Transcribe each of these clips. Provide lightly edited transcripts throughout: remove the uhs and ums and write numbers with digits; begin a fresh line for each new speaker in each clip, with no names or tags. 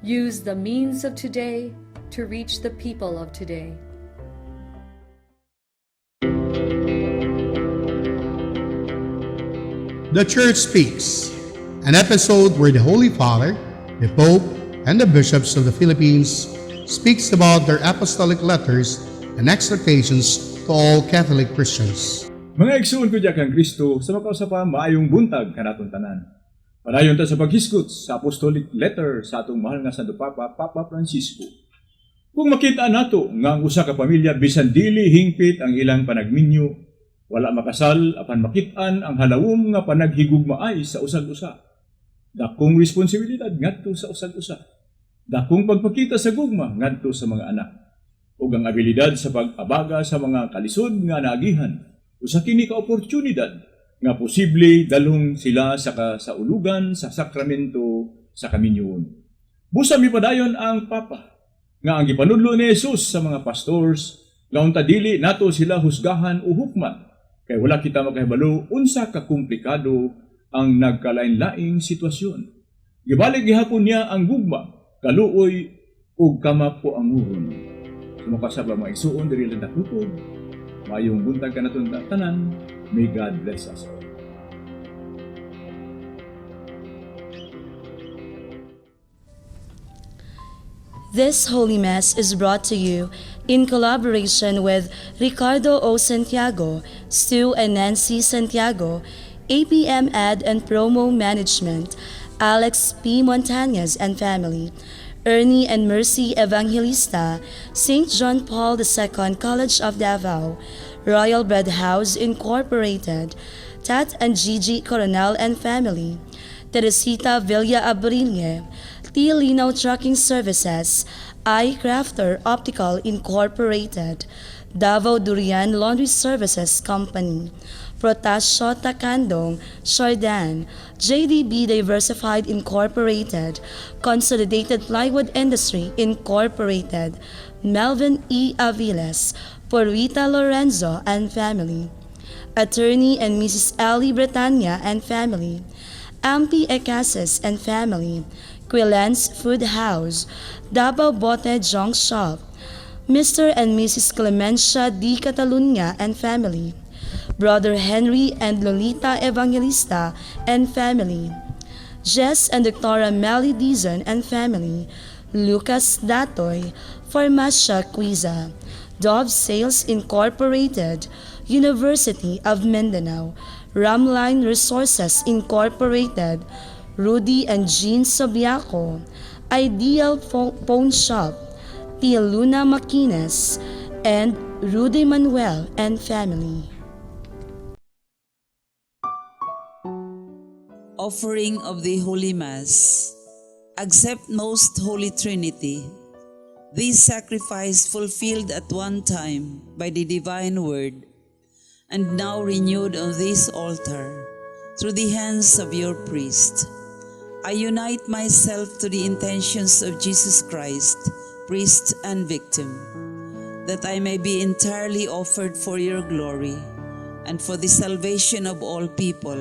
Use the means of today to reach the people of today.
The Church Speaks, an episode where the Holy Father, the Pope, and the bishops of the Philippines speaks about their apostolic letters and exhortations to all Catholic Christians.
Mga igsoon ko diya kang Kristo, sa makausapa maayong buntag kanatong tanan. Padayon ta sa paghisgot sa apostolic letter sa atong mahal nga Santo Papa, Papa Francisco. Kung makita nato nga ang usa ka pamilya bisan dili hingpit ang ilang panagminyo, wala makasal apan makitaan ang halawom nga panaghigugmaay sa usag-usa. Dakong responsibilidad ngadto sa usag-usa. Dakong pagpakita sa gugma ngadto sa mga anak. Ug ang abilidad sa pag-abaga sa mga kalisod nga naagihan. Usa kini ka oportunidad nga posible dalhong sila sa kasaulugan sa sakramento sa kaminyon. Busa mi padayon ang Papa nga ang gipanudlo ni Jesus sa mga pastors nga unta dili nato sila husgahan o hukman. Kaya wala kita makahibalo unsa ka komplikado ang nagkalain-laing sitwasyon. Gibalik gihapon niya ang gugma, kaluoy ug kamapuanguron. Sumakasab ang mga igsuon diri lang dakupod. Mayong buntag kanaton tanan. May God bless us all.
This Holy Mass is brought to you in collaboration with Ricardo O. Santiago, Stu and Nancy Santiago, APM Ad and Promo Management, Alex P. Montañez and family, Ernie and Mercy Evangelista, St. John Paul II College of Davao, Royal Bread House Incorporated, Tat and Gigi Coronel and family, Teresita Villa Abrille, T. Lino Trucking Services, I. Crafter Optical Incorporated, Davao Durian Laundry Services Company, Protasio Takandong, Jordan, JDB Diversified Incorporated, Consolidated Plywood Industry Incorporated, Melvin E. Aviles, Porrita Lorenzo and family, Attorney and Mrs. Ellie Bretania and family, Ampi Ecases and family, Quillen's Food House, Davao Bote Junk Shop, Mr. and Mrs. Clemencia D. Catalunya and family, Brother Henry and Lolita Evangelista and family, Jess and Dr. Melly Dizon and family, Lucas Datoy, Farmacia Quiza, Dove Sales Incorporated, University of Mindanao, Ramline Resources Incorporated, Rudy and Jean Sobiaco, Ideal Phone Shop, Tia Luna Maquines, and Rudy Manuel and family.
Offering of the Holy Mass. Accept Most Holy Trinity. This sacrifice fulfilled at one time by the divine word, and now renewed on this altar through the hands of your priest. I unite myself to the intentions of Jesus Christ, priest and victim, that I may be entirely offered for your glory and for the salvation of all people.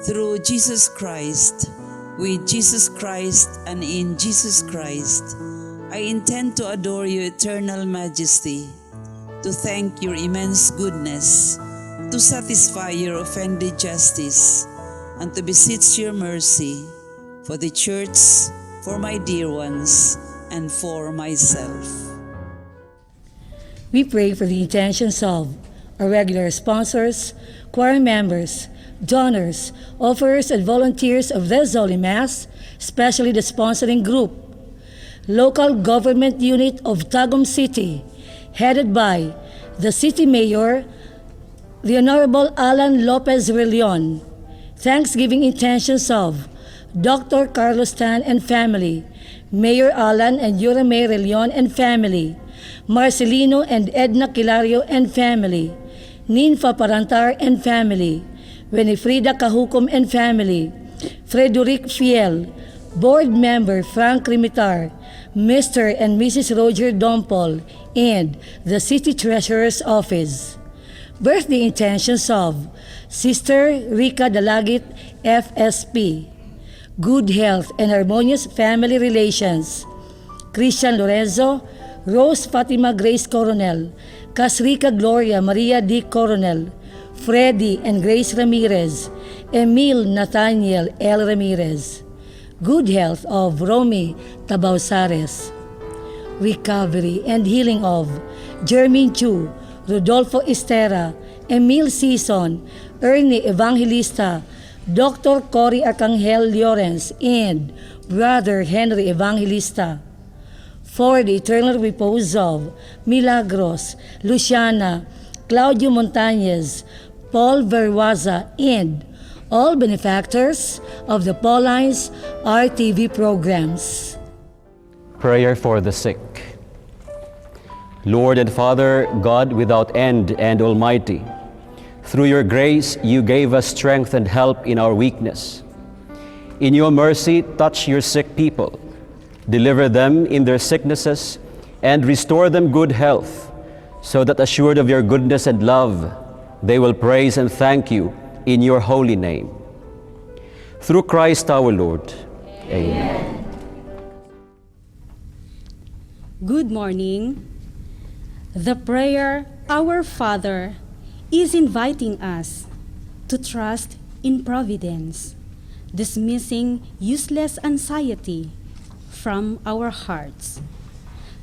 Through Jesus Christ, with Jesus Christ and in Jesus Christ, I intend to adore your eternal majesty, to thank your immense goodness, to satisfy your offended justice, and to beseech your mercy for the Church, for my dear ones, and for myself.
We pray for the intentions of our regular sponsors, choir members, donors, offerers, and volunteers of this Holy Mass, especially the sponsoring group, local government unit of Tagum City, headed by the City Mayor, the Honorable Alan Lopez Relion. Thanksgiving intentions of Dr. Carlos Tan and family, Mayor Alan and Yurame Relion and family, Marcelino and Edna Kilario and family, Ninfa Parantar and family, Winifrida Kahukom and family, Frederic Fiel, Board Member Frank Rimitar, Mr. and Mrs. Roger Dompol, and the City Treasurer's Office. Birthday intentions of Sister Rica Dalagit, FSP, good health and harmonious family relations. Christian Lorenzo, Rose Fatima Grace Coronel, Casrica Gloria Maria D. Coronel, Freddy and Grace Ramirez, Emil Nathaniel L. Ramirez. Good health of Romy Tabausares. Recovery and healing of Jermaine Chu, Rodolfo Estera, Emil Sison, Ernie Evangelista, Dr. Cory Arcangel Llorens, and Brother Henry Evangelista. For the eternal repose of Milagros, Luciana, Claudio Montañez, Paul Verwaza, and all benefactors of the Pauline's RTV programs.
Prayer for the sick. Lord and Father, God without end and almighty, through your grace you gave us strength and help in our weakness. In your mercy, touch your sick people, deliver them in their sicknesses, and restore them good health, so that assured of your goodness and love, they will praise and thank you in your holy name. Through Christ our Lord. Amen.
Good morning. The prayer, Our Father, is inviting us to trust in providence, dismissing useless anxiety from our hearts.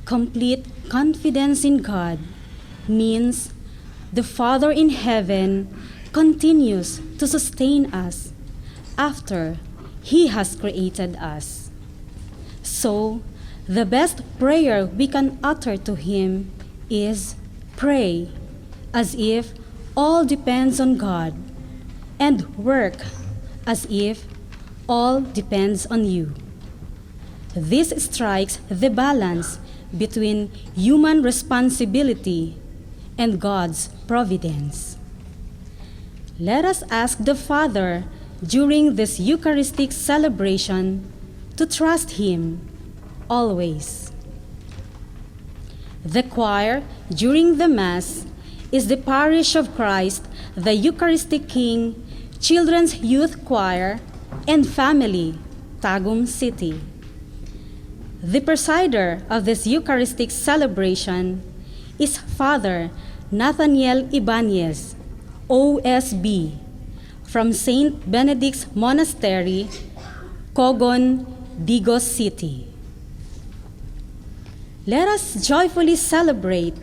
Complete confidence in God means the Father in heaven continues to sustain us after He has created us. So, the best prayer we can utter to Him is pray as if all depends on God, and work as if all depends on you. This strikes the balance between human responsibility and God's providence. Let us ask the Father during this Eucharistic celebration to trust Him always. The choir during the Mass is the Parish of Christ, the Eucharistic King, Children's Youth Choir, and Family, Tagum City. The presider of this Eucharistic celebration is Father Nathaniel Ibanez, OSB, from St. Benedict's Monastery, Cogon, Digos City. Let us joyfully celebrate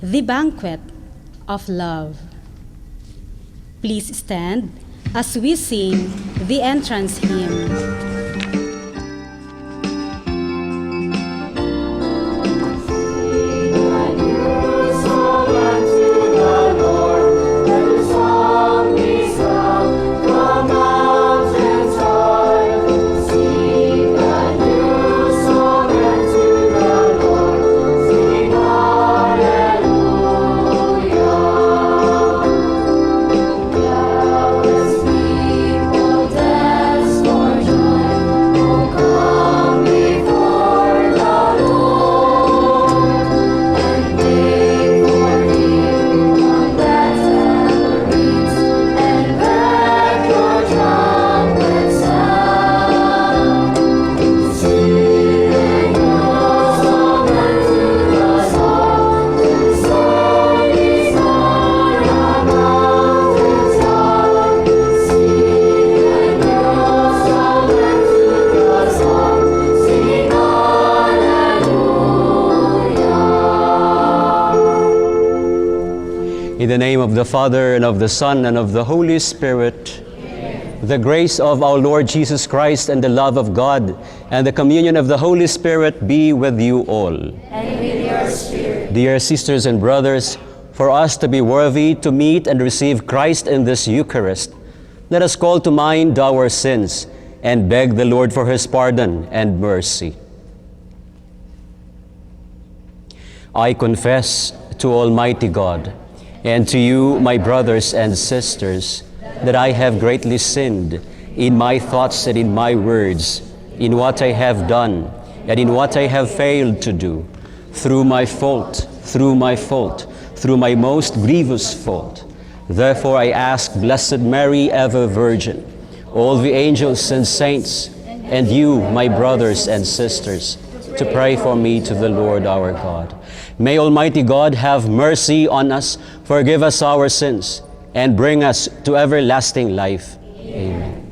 the banquet of love. Please stand as we sing the entrance hymn.
In the name of the Father, and of the Son, and of the Holy Spirit, Amen. The grace of our Lord Jesus Christ, and the love of God, and the communion of the Holy Spirit be with you all.
And with your spirit.
Dear sisters and brothers, for us to be worthy to meet and receive Christ in this Eucharist, let us call to mind our sins and beg the Lord for His pardon and mercy. I confess to Almighty God, and to you, my brothers and sisters, that I have greatly sinned in my thoughts and in my words, in what I have done and in what I have failed to do, through my fault, through my most grievous fault. Therefore I ask Blessed Mary, ever Virgin, all the angels and saints, and you, my brothers and sisters, to pray for me to the Lord our God. May Almighty God have mercy on us, forgive us our sins, and bring us to everlasting life. Amen.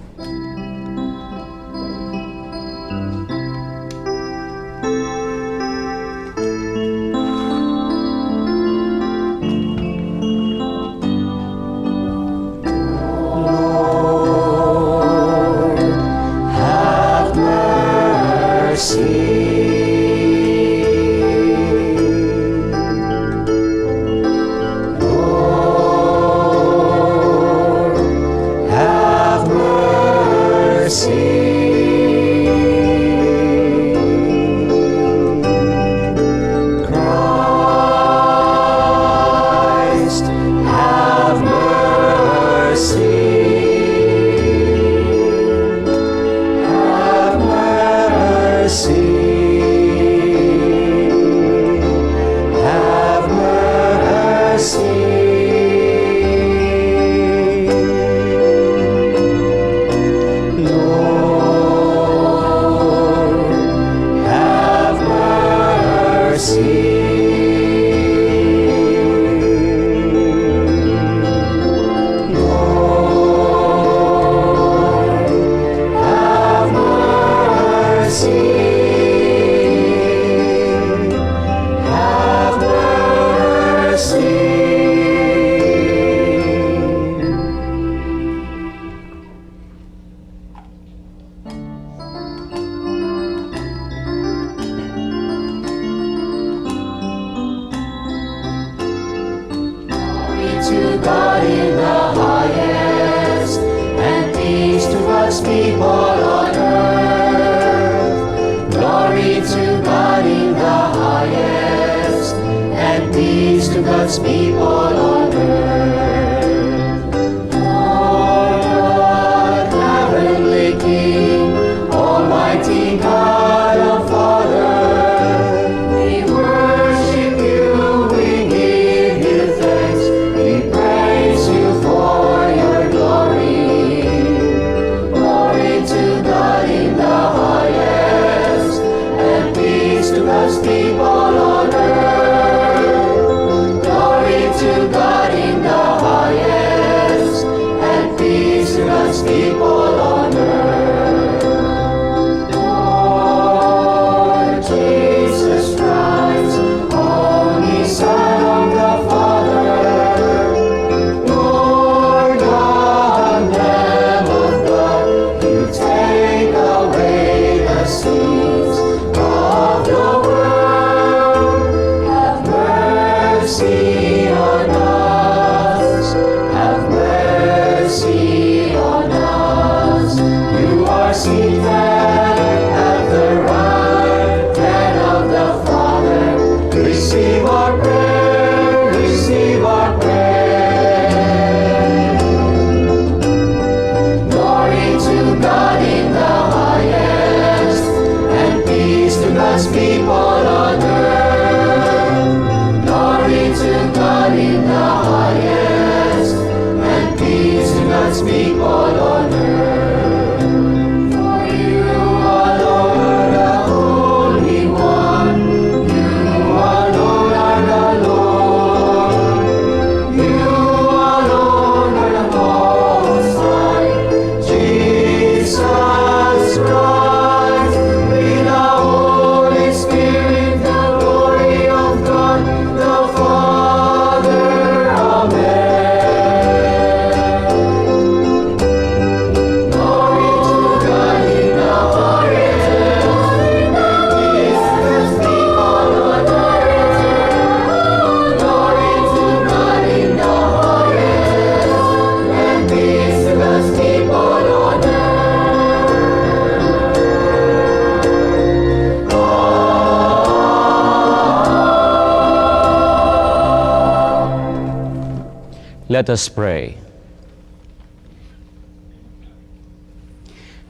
Let us pray.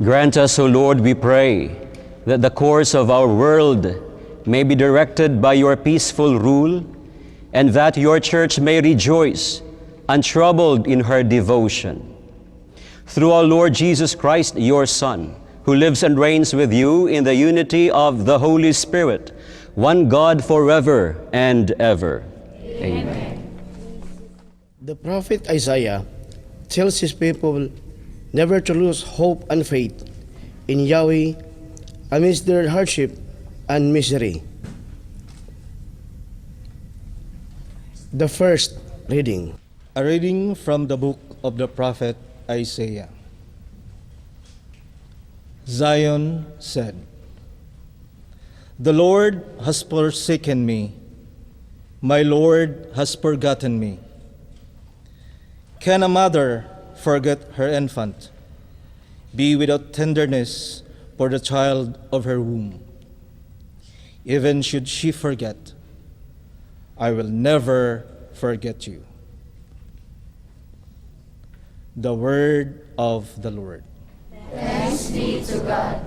Grant us, O Lord, we pray, that the course of our world may be directed by your peaceful rule, and that your church may rejoice, untroubled in her devotion. through our Lord Jesus Christ, your Son, who lives and reigns with you in the unity of the Holy Spirit, one God forever and ever. Amen.
The prophet Isaiah tells his people never to lose hope and faith in Yahweh amidst their hardship and misery. The first reading.
A reading from the book of the prophet Isaiah. Zion said, "The Lord has forsaken me. My Lord has forgotten me. Can a mother forget her infant, be without tenderness for the child of her womb? Even should she forget, I will never forget you." The word of the Lord.
Thanks be to God.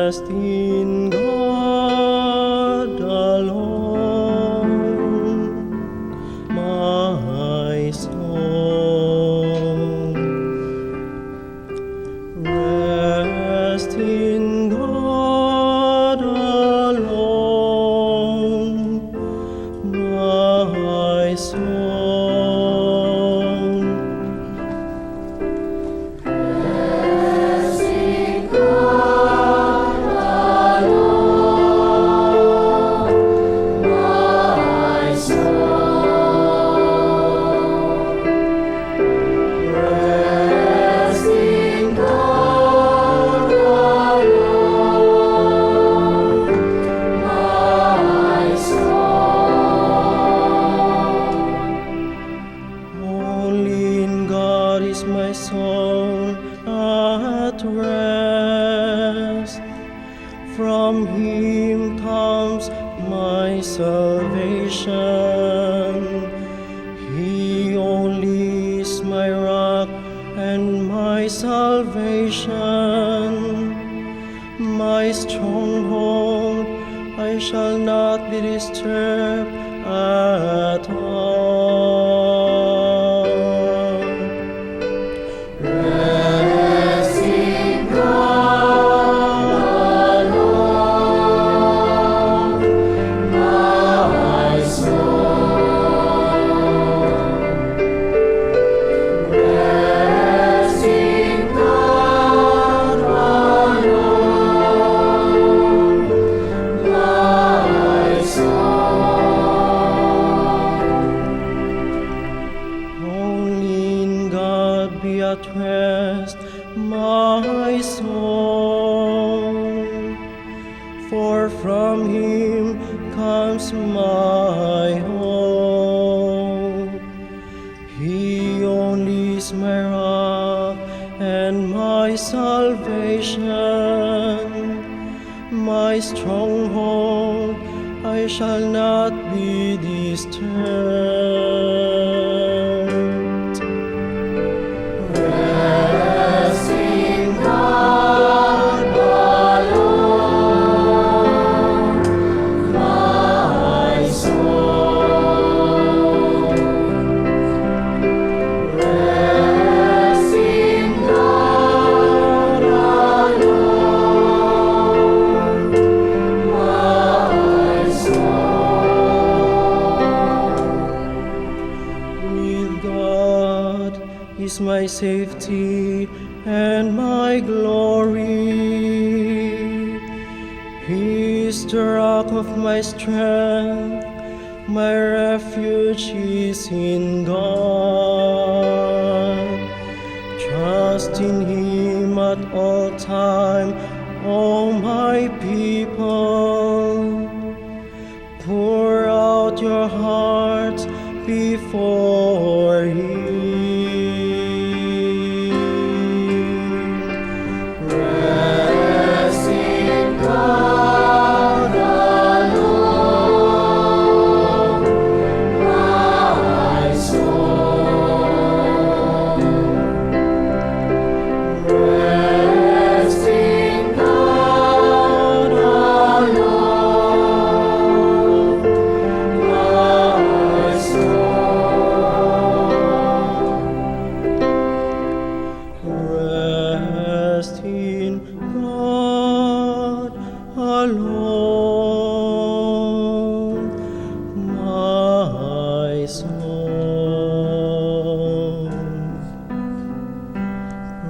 Rest in God alone, my soul. Rest in God alone, my soul. Only in God is my soul at rest. From Him comes my salvation. He only is my rock and my salvation. My stronghold, I shall not be disturbed at all. Rest in God alone, my soul. Rest in God alone, my soul. Only in God be at rest, my soul. For from Him comes my hope. He only is my rock and my salvation. My stronghold, I shall not be disturbed. Rest in God alone, my soul. Rest in God alone, my soul. With God is my safety and my glory. He is the rock of my strength, my refuge is in God. Trust in Him at all time, all my people. Pour out your hearts before Him. Rest in God alone, my soul. Rest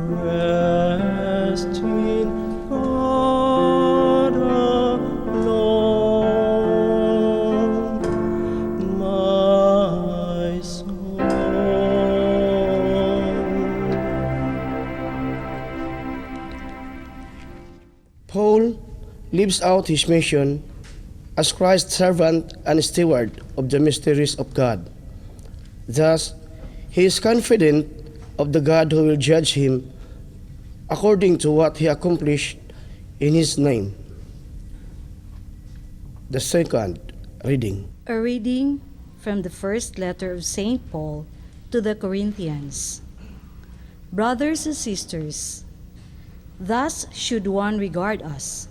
rest in God alone, my soul.
Paul lives out his mission as Christ's servant and steward of the mysteries of God. Thus, he is confident of the God who will judge him according to what he accomplished in his name. The second reading.
A reading from the first letter of St. Paul to the Corinthians. Brothers and sisters, thus should one regard us,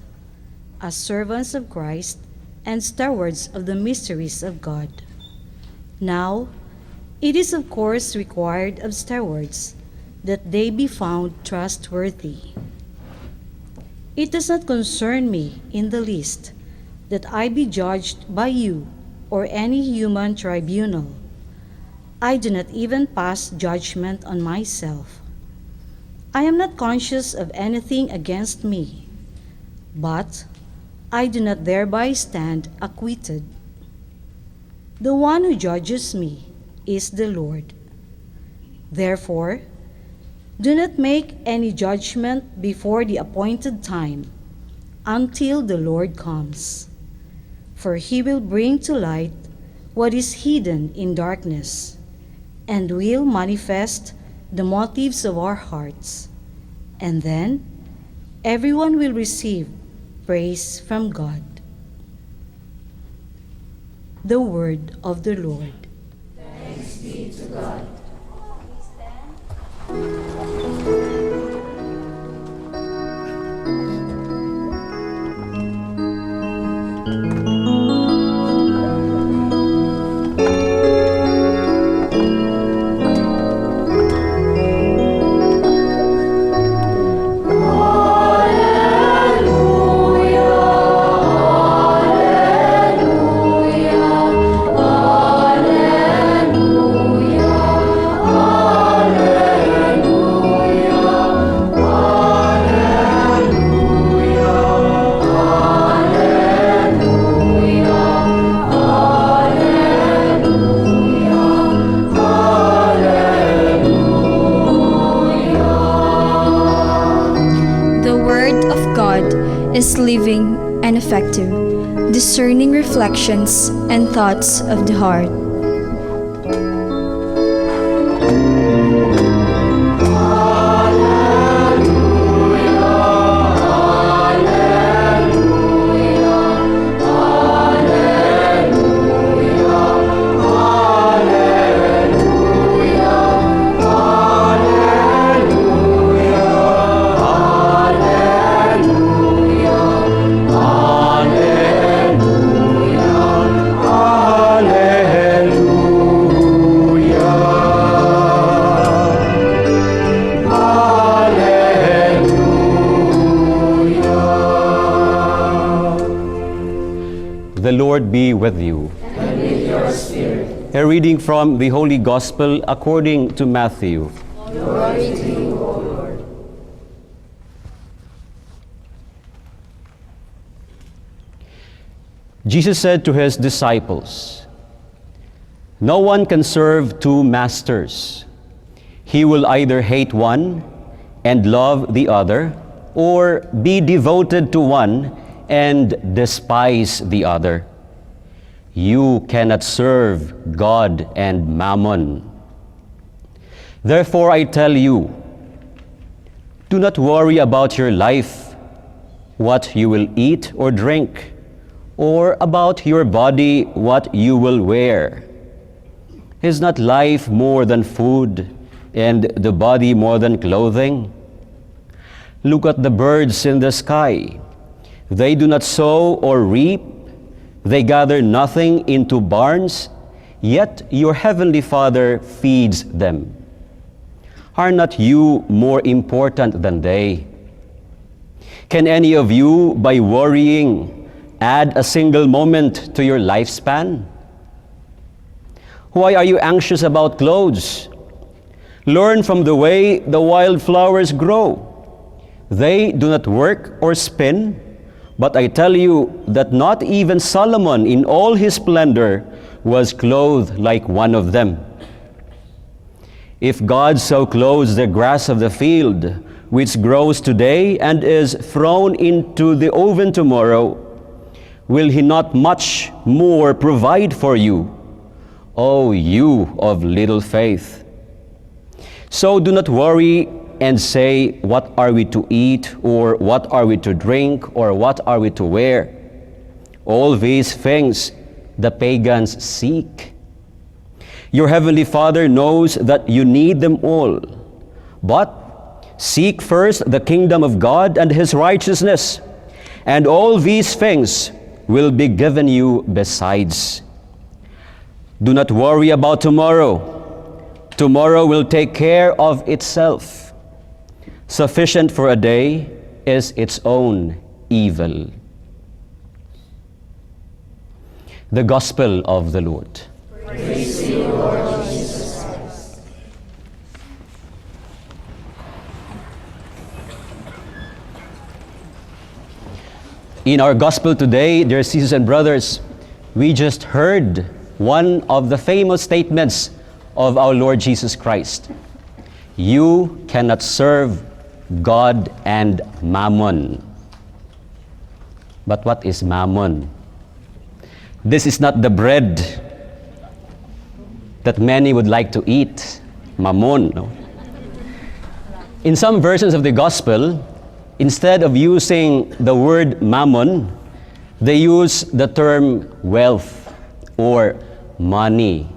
as servants of Christ and stewards of the mysteries of God. Now, it is of course required of stewards that they be found trustworthy. It does not concern me in the least that I be judged by you or any human tribunal. I do not even pass judgment on myself. I am not conscious of anything against me, but I do not thereby stand acquitted. The one who judges me is the Lord. Therefore, do not make any judgment before the appointed time, until the Lord comes. For he will bring to light what is hidden in darkness, and will manifest the motives of our hearts. And then everyone will receive praise from God. The word of the Lord.
Thanks be to God.
Is living and effective, discerning reflections and thoughts of the heart.
The Lord be with you.
And with your spirit.
A reading from the Holy Gospel according to Matthew.
Glory to you, O Lord.
Jesus said to his disciples, "No one can serve two masters. He will either hate one and love the other, or be devoted to one and despise the other. You cannot serve God and Mammon. Therefore I tell you, do not worry about your life, what you will eat or drink, or about your body, what you will wear. Is not life more than food, and the body more than clothing? Look at the birds in the sky. They do not sow or reap, they gather nothing into barns, yet your heavenly Father feeds them. Are not you more important than they? Can any of you, by worrying, add a single moment to your lifespan? Why are you anxious about clothes? Learn from the way the wildflowers grow. They do not work or spin, but I tell you that not even Solomon in all his splendor was clothed like one of them. If God so clothes the grass of the field, which grows today and is thrown into the oven tomorrow, will he not much more provide for you, O you of little faith? So do not worry and say, what are we to eat, or what are we to drink, or what are we to wear? All these things the pagans seek. Your heavenly Father knows that you need them all. But seek first the kingdom of God and His righteousness, and all these things will be given you besides. Do not worry about tomorrow. Tomorrow will take care of itself. Sufficient for a day is its own evil. The Gospel of the Lord.
Praise to you, Lord Jesus Christ.
In our Gospel today, dear sisters and brothers, we just heard one of the famous statements of our Lord Jesus Christ. You cannot serve God and mammon. But what is mammon? This is not the bread that many would like to eat, mammon. No? In some versions of the Gospel, instead of using the word mammon, they use the term wealth or money,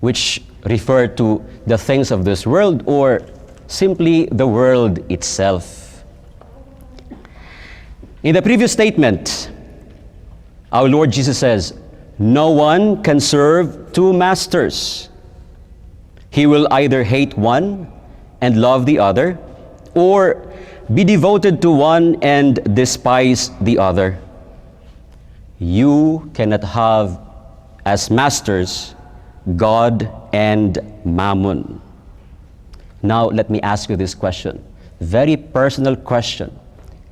which refer to the things of this world or simply the world itself. In the previous statement, our Lord Jesus says, no one can serve two masters. He will either hate one and love the other, or be devoted to one and despise the other. You cannot have as masters God and mammon. Now let me ask you this question, very personal question,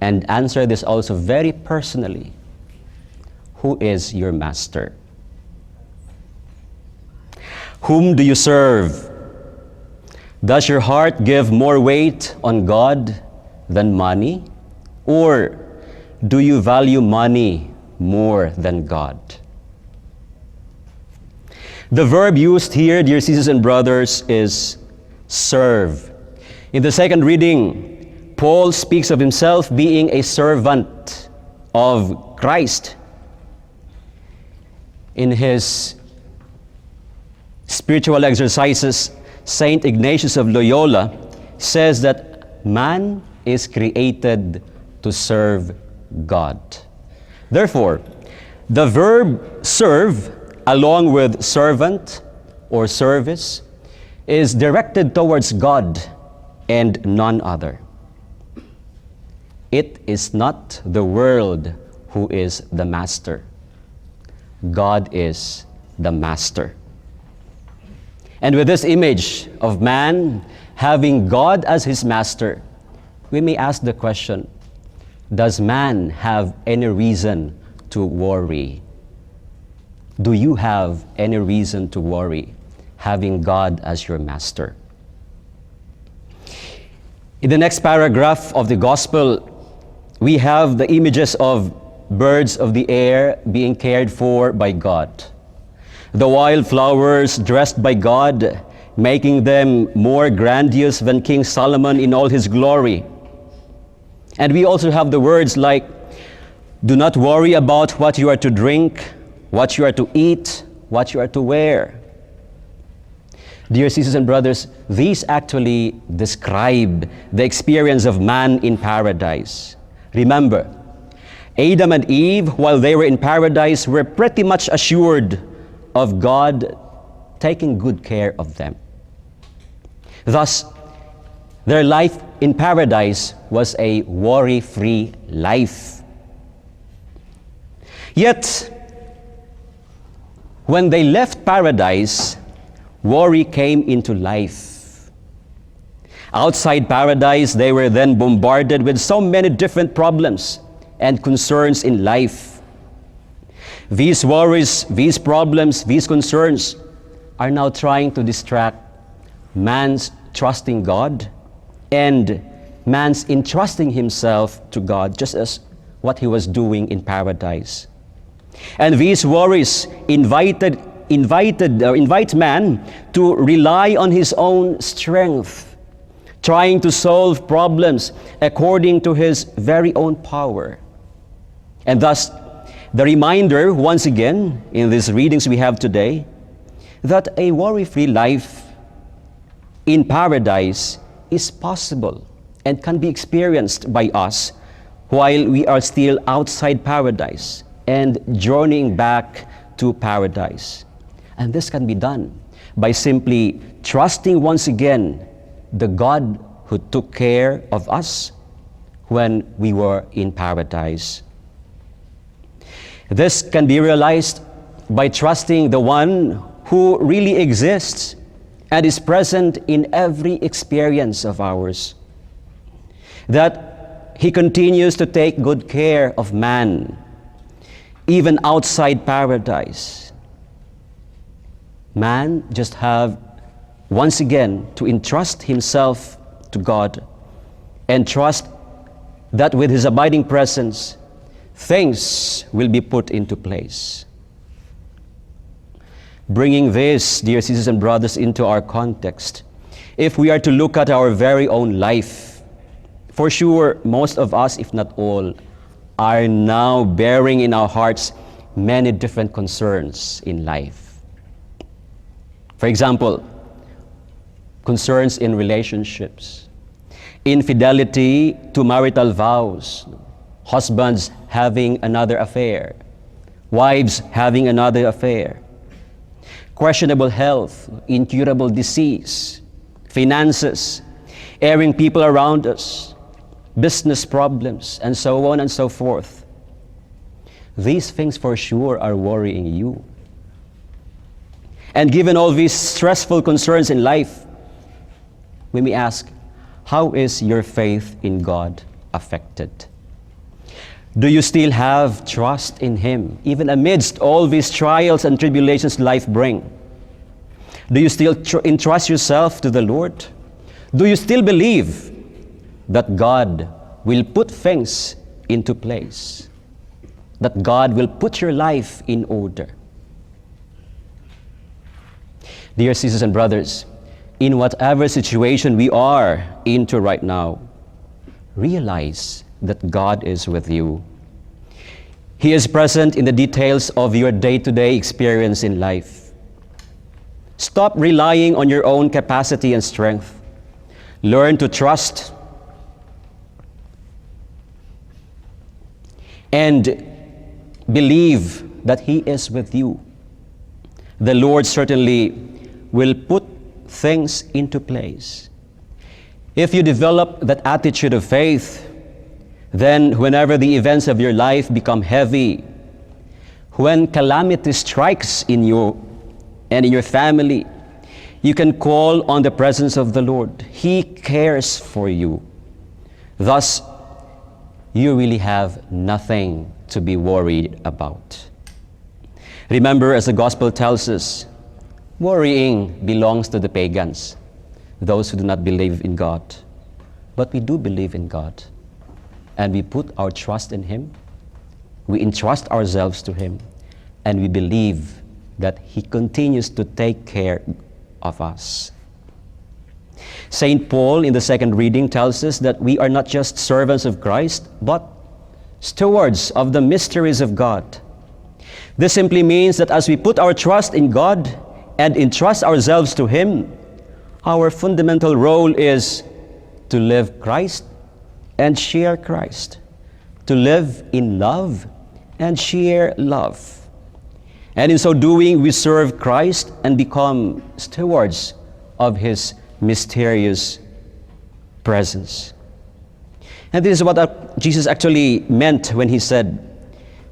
and answer this also very personally. Who is your master? Whom do you serve? Does your heart give more weight on God than money? Or do you value money more than God? The verb used here, dear sisters and brothers, is serve. In the second reading, Paul speaks of himself being a servant of Christ. In his spiritual exercises, Saint Ignatius of Loyola says that man is created to serve God. Therefore, the verb serve, along with servant or service, is directed towards God and none other. It is not the world who is the master. God is the master. And with this image of man having God as his master, we may ask the question, does man have any reason to worry? Do you have any reason to worry, having God as your master? In the next paragraph of the Gospel, we have the images of birds of the air being cared for by God, the wildflowers dressed by God, making them more grandiose than King Solomon in all his glory. And we also have the words like, do not worry about what you are to drink, what you are to eat, what you are to wear. Dear sisters and brothers, these actually describe the experience of man in paradise. Remember, Adam and Eve, while they were in paradise, were pretty much assured of God taking good care of them. Thus, their life in paradise was a worry-free life. Yet, when they left paradise, worry came into life. Outside paradise, they were then bombarded with so many different problems and concerns in life. These worries, these problems, these concerns are now trying to distract man's trusting God and man's entrusting himself to God, just as what he was doing in paradise. And these worries invite man to rely on his own strength, trying to solve problems according to his very own power. And thus, the reminder, once again, in these readings we have today, that a worry-free life in paradise is possible and can be experienced by us while we are still outside paradise and journeying back to paradise. And this can be done by simply trusting once again the God who took care of us when we were in paradise. This can be realized by trusting the one who really exists and is present in every experience of ours. That he continues to take good care of man, even outside paradise. Man just have once again to entrust himself to God and trust that with his abiding presence, things will be put into place. Bringing this, dear sisters and brothers, into our context, if we are to look at our very own life, for sure, most of us, if not all, are now bearing in our hearts many different concerns in life. For example, concerns in relationships, infidelity to marital vows, husbands having another affair, wives having another affair, questionable health, incurable disease, finances, erring people around us, business problems, and so on and so forth. These things for sure are worrying you. And given all these stressful concerns in life, we may ask, how is your faith in God affected? Do you still have trust in Him, even amidst all these trials and tribulations life bring? Do you still entrust yourself to the Lord? Do you still believe that God will put things into place? That God will put your life in order? Dear sisters and brothers, in whatever situation we are into right now, realize that God is with you. He is present in the details of your day-to-day experience in life. Stop relying on your own capacity and strength. Learn to trust and believe that He is with you. The Lord certainly will put things into place. If you develop that attitude of faith, then whenever the events of your life become heavy, when calamity strikes in you and in your family, you can call on the presence of the Lord. He cares for you. Thus, you really have nothing to be worried about. Remember, as the Gospel tells us, worrying belongs to the pagans, those who do not believe in God. But we do believe in God, and we put our trust in Him. We entrust ourselves to Him, and we believe that He continues to take care of us. St. Paul, in the second reading, tells us that we are not just servants of Christ, but stewards of the mysteries of God. This simply means that as we put our trust in God and entrust ourselves to Him, our fundamental role is to live Christ and share Christ, to live in love and share love. And in so doing, we serve Christ and become stewards of His mysterious presence. And this is what Jesus actually meant when He said,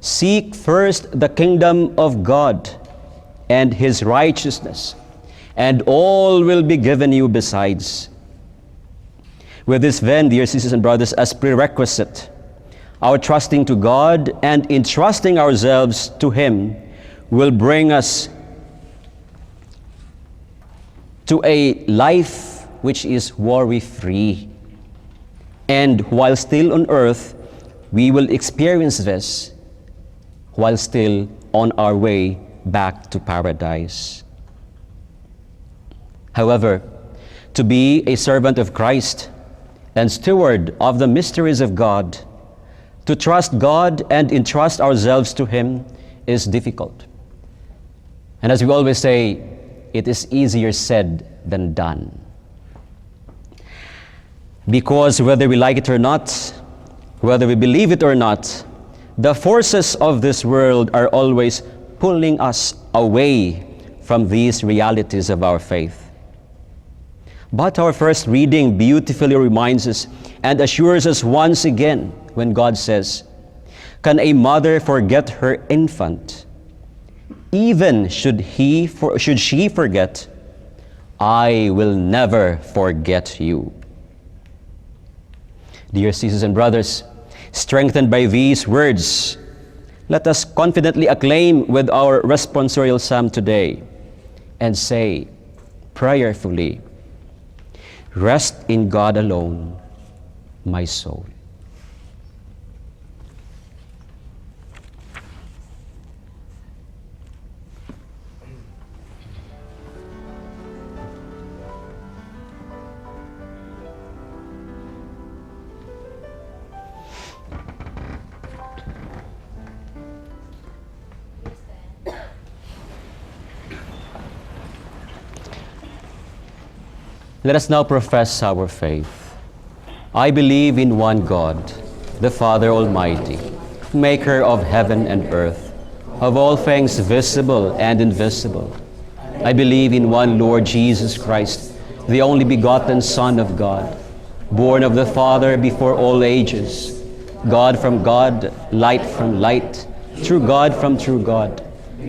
"Seek first the kingdom of God and His righteousness, and all will be given you besides." With this then, dear sisters and brothers, as prerequisite, our trusting to God and entrusting ourselves to Him will bring us to a life which is worry-free. And while still on earth, we will experience this while still on our way back to paradise. However, to be a servant of Christ and steward of the mysteries of God, to trust God and entrust ourselves to Him is difficult. And as we always say, it is easier said than done. Because whether we like it or not, whether we believe it or not, the forces of this world are always pulling us away from these realities of our faith. But our first reading beautifully reminds us and assures us once again when God says, "Can a mother forget her infant? Even should she forget, I will never forget you." Dear sisters and brothers, strengthened by these words, let us confidently acclaim with our responsorial psalm today and say prayerfully, "Rest in God alone, my soul." Let us now profess our faith. I believe in one God, the Father Almighty, maker of heaven and earth, of all things visible and invisible. I believe in one Lord Jesus Christ, the only begotten Son of God, born of the Father before all ages, God from God, light from light, true God from true God,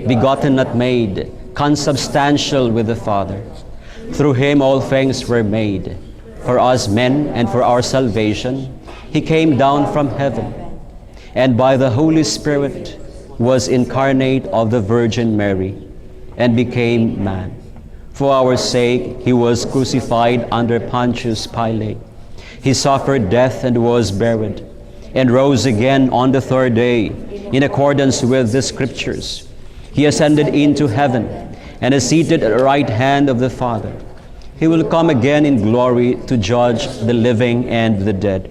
begotten not made, consubstantial with the Father. Through Him all things were made. For us men and for our salvation, He came down from heaven, and by the Holy Spirit was incarnate of the Virgin Mary, and became man. For our sake He was crucified under Pontius Pilate. He suffered death and was buried, and rose again on the third day, in accordance with the Scriptures. He ascended into heaven, and is seated at the right hand of the Father. He will come again in glory to judge the living and the dead,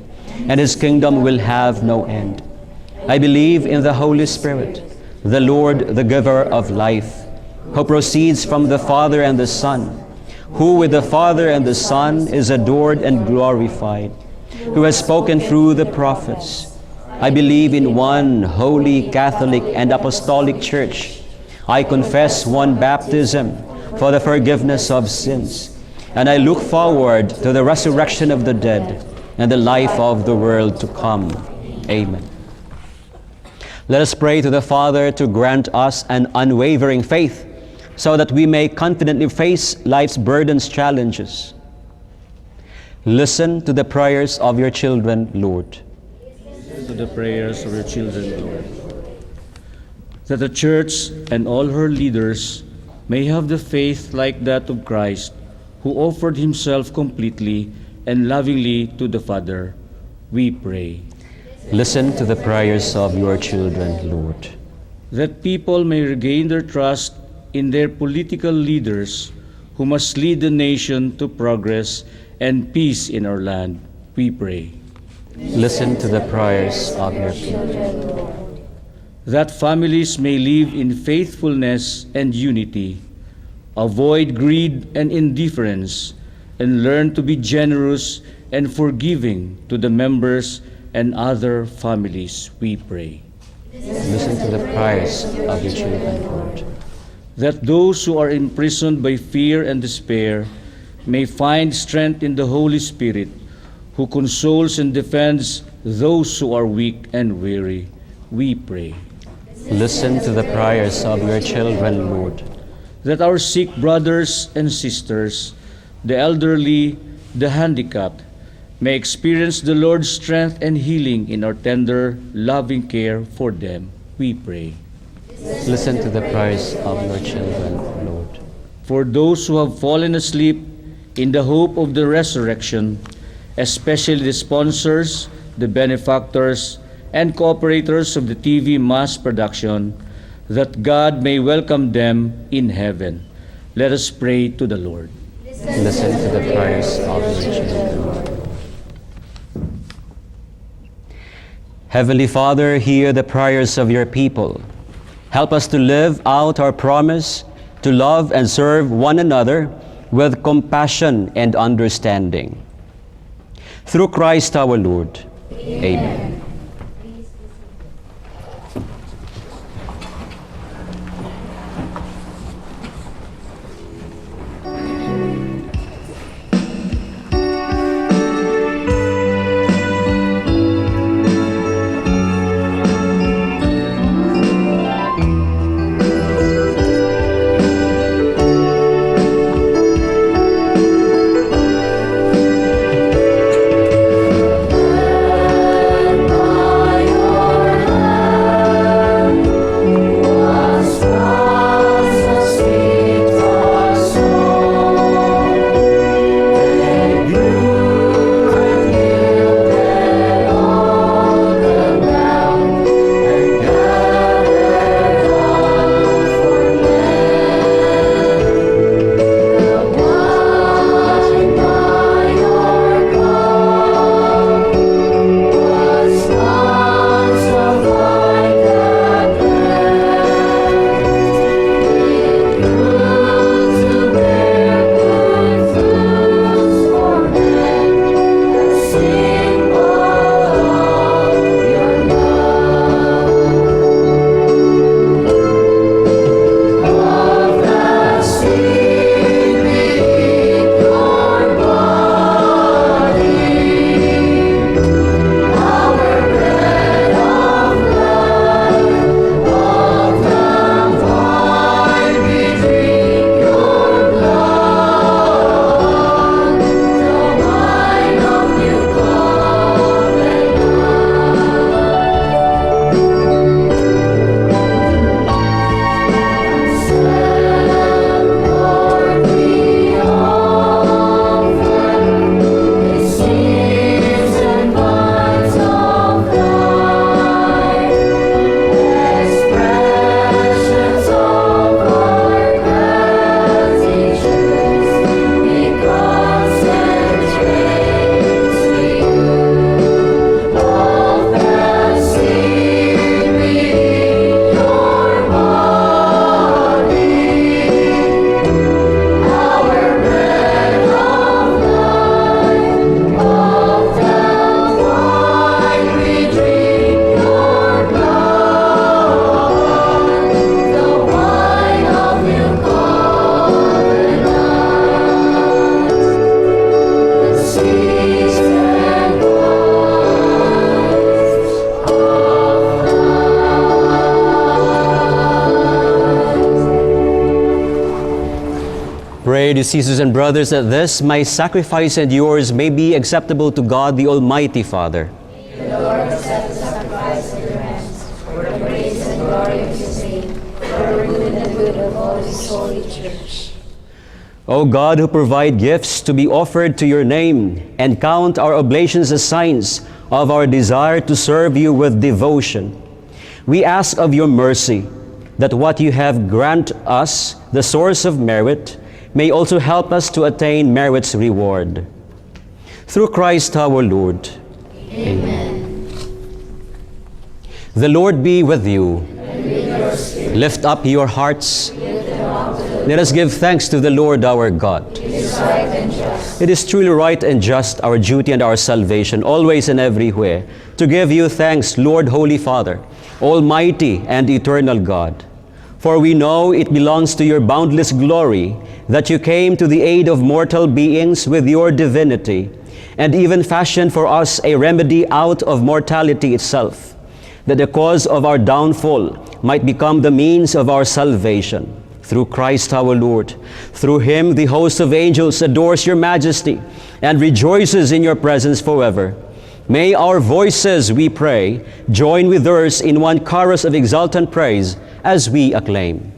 and His kingdom will have no end. I believe in the Holy Spirit, the Lord, the giver of life, who proceeds from the Father and the Son, who with the Father and the Son is adored and glorified, who has spoken through the prophets. I believe in one holy, Catholic, and Apostolic Church. I confess one baptism for the forgiveness of sins, and I look forward to the resurrection of the dead and the life of the world to come. Amen. Let us pray to the Father to grant us an unwavering faith, so that we may confidently face life's burdens, challenges. Listen to the prayers of your children, Lord.
To the prayers of your children, Lord. That the Church and all her leaders may have the faith like that of Christ, who offered Himself completely and lovingly to the Father, we pray.
Listen to the prayers of your children, Lord.
That people may regain their trust in their political leaders, who must lead the nation to progress and peace in our land, we pray.
Listen to the prayers of your people.
That families may live in faithfulness and unity, avoid greed and indifference, and learn to be generous and forgiving to the members and other families, we pray.
Listen to the prayers of your children, Lord.
That those who are imprisoned by fear and despair may find strength in the Holy Spirit, who consoles and defends those who are weak and weary, we pray.
Listen to the prayers of your children, Lord.
That our sick brothers and sisters, the elderly, the handicapped, may experience the Lord's strength and healing in our tender, loving care for them, we pray.
Listen to the prayers of your children, Lord.
For those who have fallen asleep in the hope of the resurrection, especially the sponsors, the benefactors, and cooperators of the TV mass production, that God may welcome them in heaven. Let us pray to the Lord.
Listen to the prayers of your children. Heavenly Father, hear the prayers of your people. Help us to live out our promise to love and serve one another with compassion and understanding. Through Christ our Lord. Amen. Pray, dear sisters and brothers, that this, my sacrifice and yours, may be acceptable to God, the Almighty Father.
May the Lord accept the sacrifice of your hands, for the praise and glory of his name, for the good and good of all his holy church.
O God, who provide gifts to be offered to your name, and count our oblations as signs of our desire to serve you with devotion, we ask of your mercy that what you have grant us, the source of merit, may also help us to attain merit's reward. Through Christ our Lord.
Amen.
The Lord be with you.
And with your spirit.
Lift up your hearts.
Lift them up to the Lord.
Let us give thanks to the Lord our God.
It is right and just.
It is truly right and just, our duty and our salvation, always and everywhere, to give you thanks, Lord, Holy Father, Almighty and eternal God. For we know it belongs to your boundless glory that you came to the aid of mortal beings with your divinity, and even fashioned for us a remedy out of mortality itself, that the cause of our downfall might become the means of our salvation. Through Christ our Lord. Through him the host of angels adores your majesty, and rejoices in your presence forever. May our voices, we pray, join with theirs in one chorus of exultant praise as we acclaim.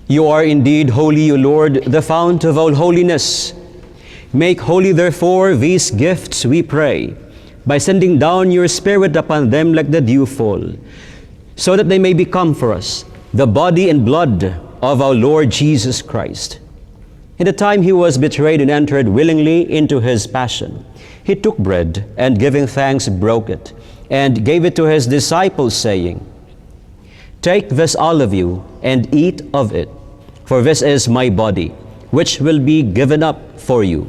You are indeed holy, O Lord, the fount of all holiness. Make holy, therefore, these gifts, we pray, by sending down your Spirit upon them like the dewfall, so that they may become for us the body and blood of our Lord Jesus Christ. In the time he was betrayed and entered willingly into his passion, he took bread, and giving thanks, broke it, and gave it to his disciples, saying, "Take this, all of you, and eat of it, for this is my body, which will be given up for you."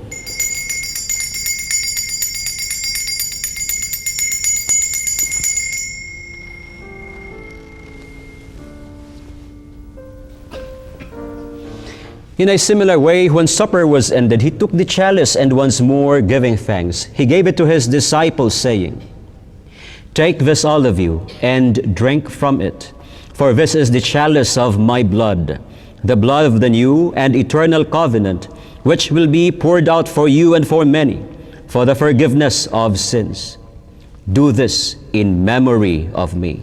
In a similar way, when supper was ended, he took the chalice, and once more giving thanks, he gave it to his disciples, saying, "Take this, all of you, and drink from it, for this is the chalice of my blood, the blood of the new and eternal covenant, which will be poured out for you and for many, for the forgiveness of sins. Do this in memory of me."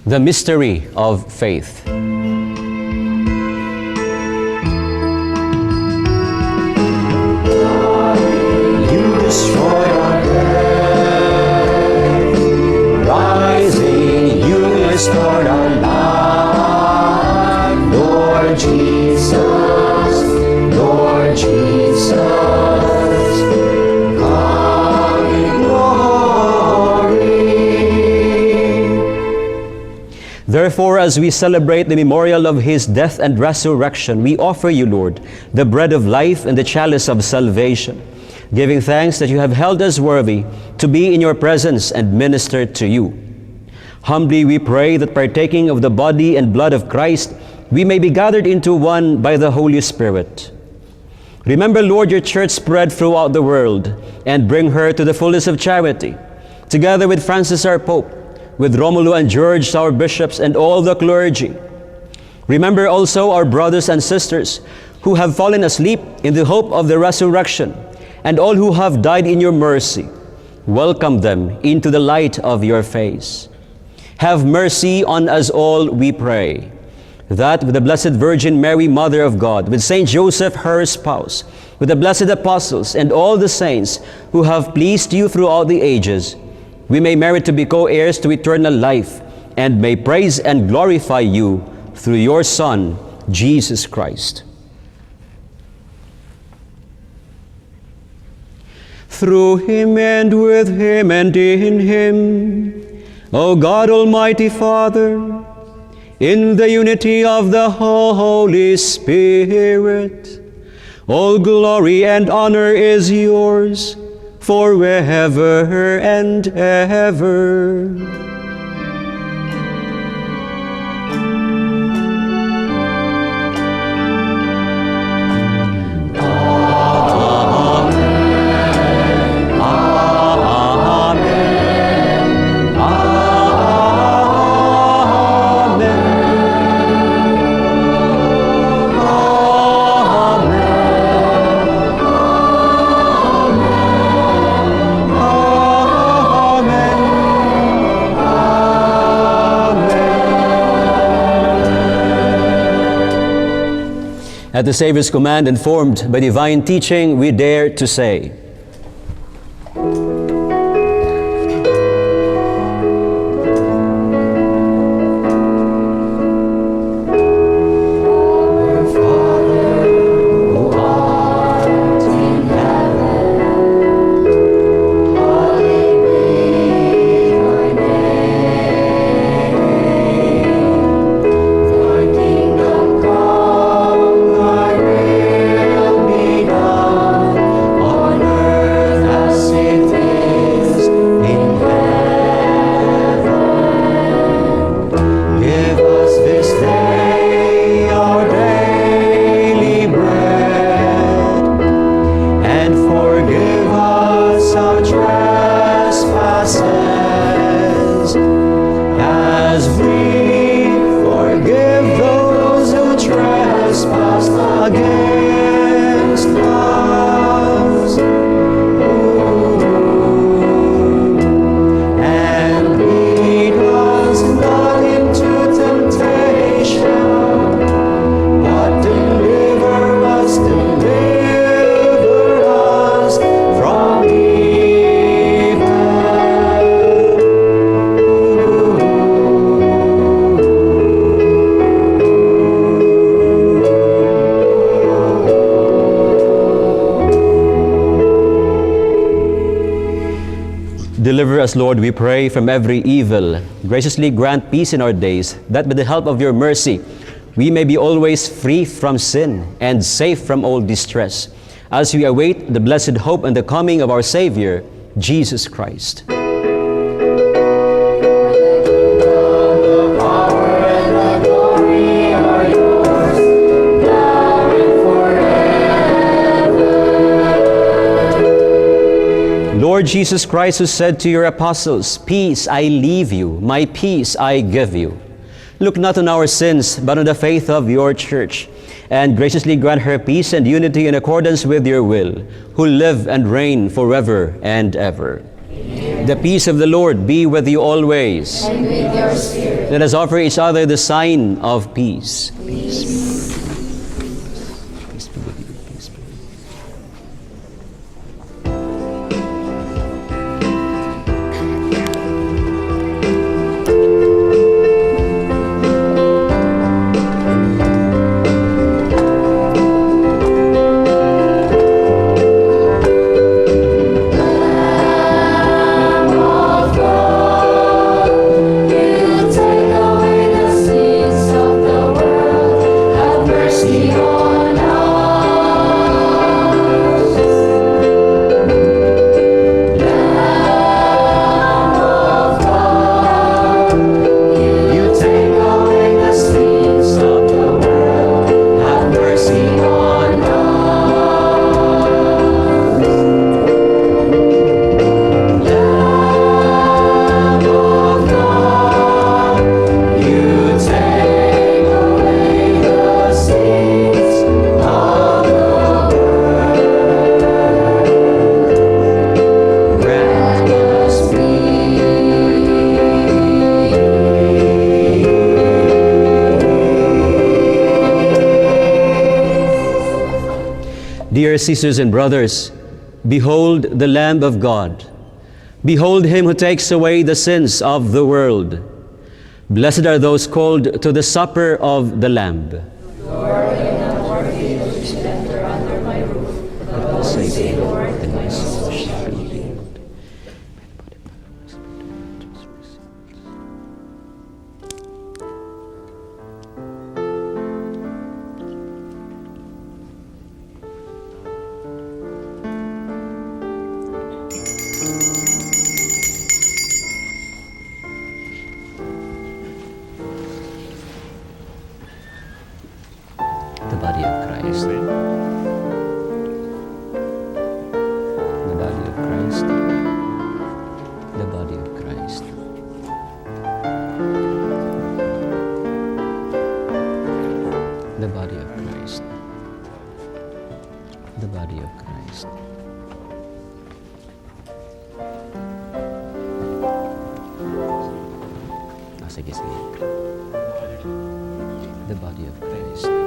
The mystery of faith.
Restored our life, Lord Jesus, Lord Jesus, come in glory.
Therefore, as we celebrate the memorial of his death and resurrection, we offer you, Lord, the bread of life and the chalice of salvation, giving thanks that you have held us worthy to be in your presence and minister to you. Humbly we pray that partaking of the body and blood of Christ, we may be gathered into one by the Holy Spirit. Remember, Lord, your church spread throughout the world, and bring her to the fullness of charity, together with Francis our Pope, with Romulo and George our bishops, and all the clergy. Remember also our brothers and sisters who have fallen asleep in the hope of the resurrection, and all who have died in your mercy. Welcome them into the light of your face. Have mercy on us all, we pray, that with the Blessed Virgin Mary, Mother of God, with Saint Joseph, her spouse, with the blessed apostles and all the saints who have pleased you throughout the ages, we may merit to be co-heirs to eternal life, and may praise and glorify you through your Son, Jesus Christ. Through him, and with him, and in him, O God, Almighty Father, in the unity of the Holy Spirit, all glory and honor is yours forever and ever. At the Savior's command, informed by divine teaching, we dare to say, Deliver us, Lord, we pray, from every evil. Graciously grant peace in our days, that by the help of your mercy, we may be always free from sin and safe from all distress, as we await the blessed hope and the coming of our Savior, Jesus Christ. Lord Jesus Christ, who said to your apostles, "Peace I leave you, my peace I give you," look not on our sins, but on the faith of your church, and graciously grant her peace and unity in accordance with your will, who live and reign forever and ever. Amen. The peace of the Lord be with you always.
And with your spirit.
Let us offer each other the sign of peace.
Peace.
Dear sisters and brothers, behold the Lamb of God. Behold him who takes away the sins of the world. Blessed are those called to the supper of the Lamb.
Lord, I am not worthy that you should enter under my roof, but only say the word, and my soul shall be healed.
Christ. The body of Christ. The body of Christ. The body of Christ. The body of Christ. Sige. The body of Christ.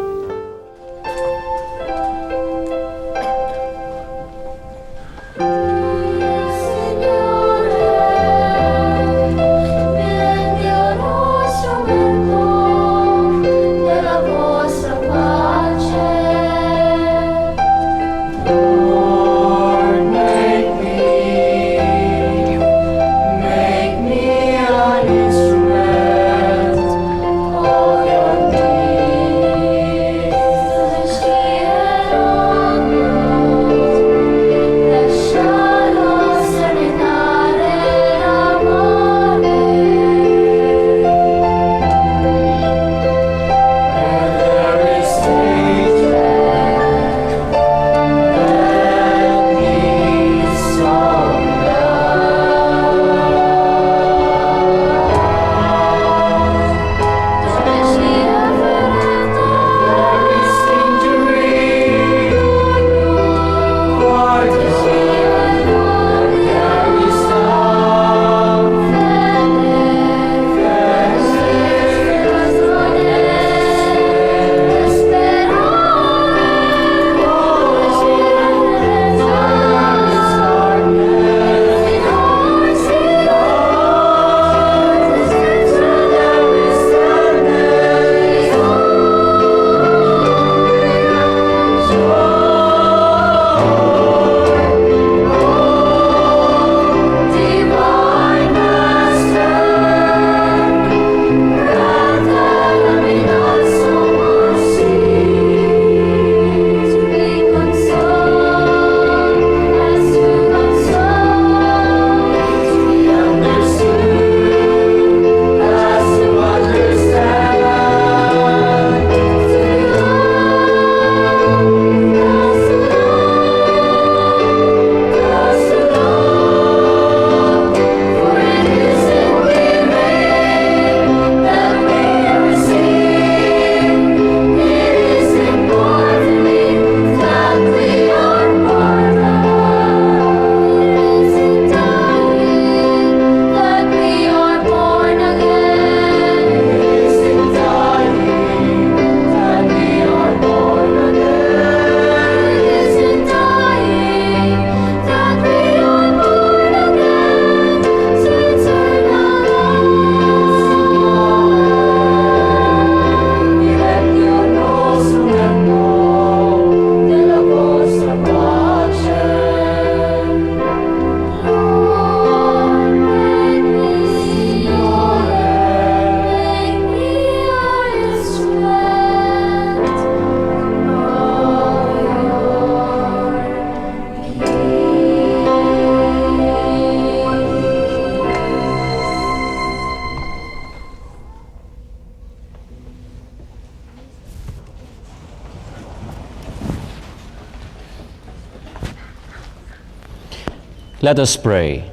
Let us pray.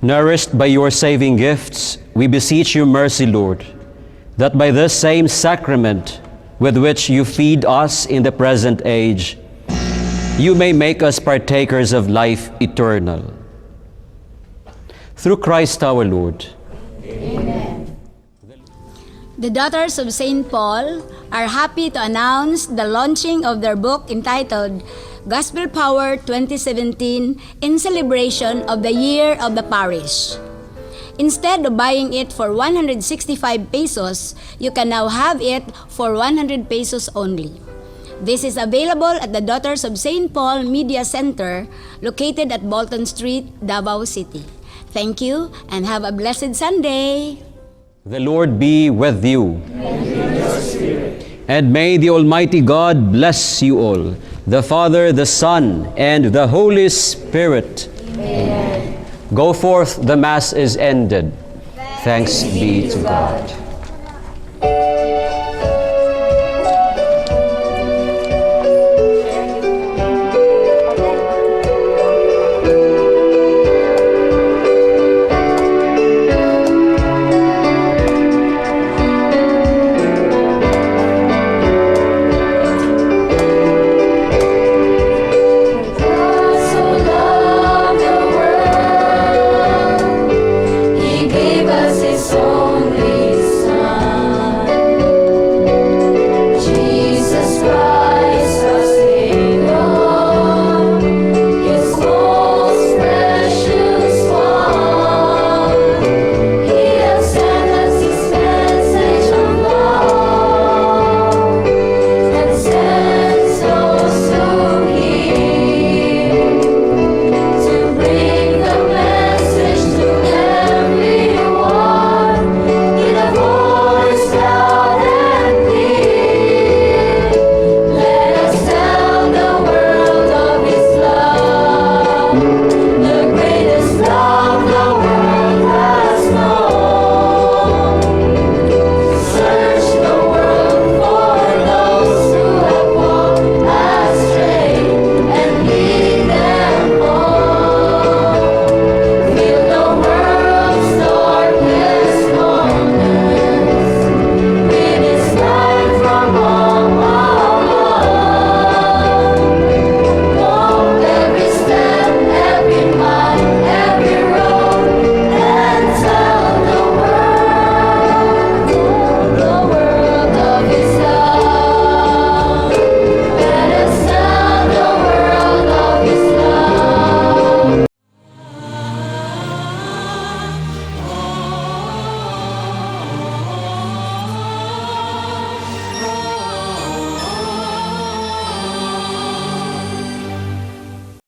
Nourished by your saving gifts, we beseech you mercy, Lord, that by this same sacrament with which you feed us in the present age, you may make us partakers of life eternal. Through Christ our Lord.
Amen. The Daughters of St. Paul are happy to announce the launching of their book entitled Gospel Power 2017 in celebration of the Year of the Parish. Instead of buying it for 165 pesos, you can now have it for 100 pesos only. This is available at the Daughters of St. Paul Media Center located at Bolton Street, Davao City. Thank you and have a blessed Sunday.
The Lord be with you.
And with your spirit.
And may the Almighty God bless you all, the Father, the Son, and the Holy Spirit.
Amen.
Go forth, the Mass is ended. Thanks be to God.
the greatest love.